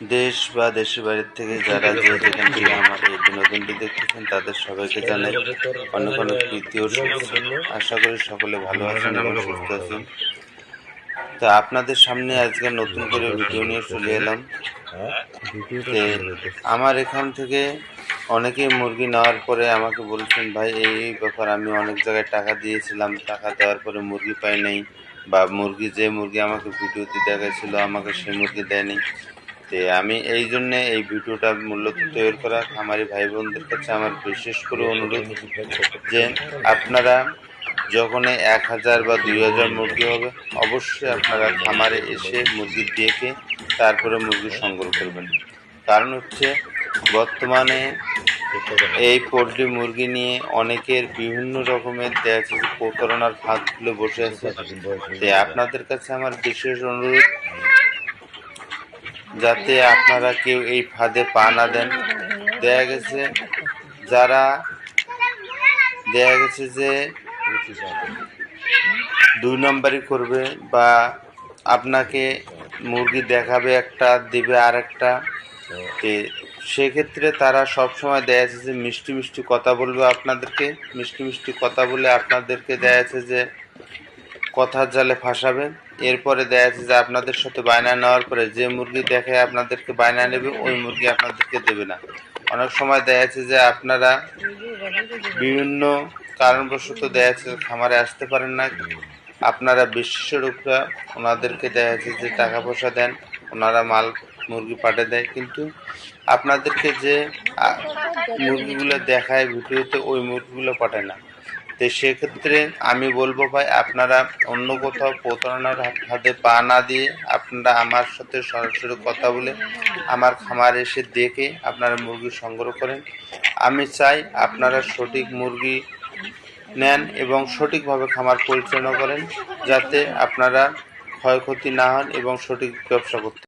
দেশ বা দেশের বাইরের থেকে যারা যে যেখান থেকে আমার এই বিনোদনটি দেখতেছেন তাদের সবাইকে জানাই অনেক অনেক প্রীতি ও শুভেচ্ছা। আশা করি সকলে ভালো আছেন এবং সুস্থ আছেন। তো আপনাদের সামনে আজকে নতুন করে ভিডিও নিয়ে চলে এলাম। আমার এখান থেকে অনেকেই মুরগি নেওয়ার পরে আমাকে বলছেন, ভাই এই ব্যাপার, আমি অনেক জায়গায় টাকা দিয়েছিলাম, টাকা দেওয়ার পরে মুরগি পাই নাই, বা যে মুরগি আমাকে ভিডিওতে দেখাচ্ছিল আমাকে সেই মুরগি দেয়নি। তো আমি এই জন্যে এই ভিডিওটা মূলত তৈরি করা। খামারি ভাই বোনদের কাছে আমার বিশেষ করে অনুরোধ যে আপনারা যখনই 1000 বা 2000 মুরগি হবে, অবশ্যই আপনারা খামারে এসে মুরগি দেখে তারপরে মুরগি সংগ্রহ করবেন। কারণ হচ্ছে বর্তমানে এই পোলট্রি মুরগি নিয়ে অনেকের বিভিন্ন রকমের দেখা যাচ্ছে যে প্রতারণার ফাঁদ খুলে বসে আছে। তাই আপনাদের কাছে আমার বিশেষ অনুরোধ, যাতে আপনারা কেউ এই ফাঁদে পা না দেন। দেখা গেছে যে 2 নম্বরই করবে, বা আপনাকে মুরগি দেখাবে একটা, দেবে আর একটা। সেক্ষেত্রে তারা সবসময় দেখা যাচ্ছে যে মিষ্টি মিষ্টি কথা বলবে আপনাদেরকে, মিষ্টি মিষ্টি কথা বলে আপনাদেরকে দেখা যাচ্ছে যে কথার জালে ফাঁসাবে। এরপরে দেখা যাচ্ছে যে আপনাদের সাথে বায়না নেওয়ার পরে যে মুরগি দেখে আপনাদেরকে বায়না নেবে, ওই মুরগি আপনাদেরকে দেবে না। অনেক সময় দেখা যাচ্ছে যে আপনারা বিভিন্ন কারণবশত দেখা যাচ্ছে খামারে আসতে পারেন না, আপনারা বিশ্বাসের উপরে ওনাদেরকে দেখা যাচ্ছে যে টাকা পয়সা দেন, ওনারা মাল মুরগি পাঠিয়ে দেয়, কিন্তু আপনাদেরকে যে মুরগিগুলো দেখায় ভিডিওতে ওই মুরগিগুলো পাঠায় না। তো সেক্ষেত্রে আমি বলবো, ভাই আপনারা অন্য কোথাও প্রতারণার হাতে পা না দিয়ে আপনারা আমার সাথে সরাসরি কথা বলে আমার খামারে এসে দেখে আপনারা মুরগি সংগ্রহ করেন। আমি চাই আপনারা সঠিক মুরগি নেন এবং সঠিকভাবে খামার পরিচালনা করেন, যাতে আপনারা ক্ষয়ক্ষতি না হন এবং সঠিক ব্যবসা করতে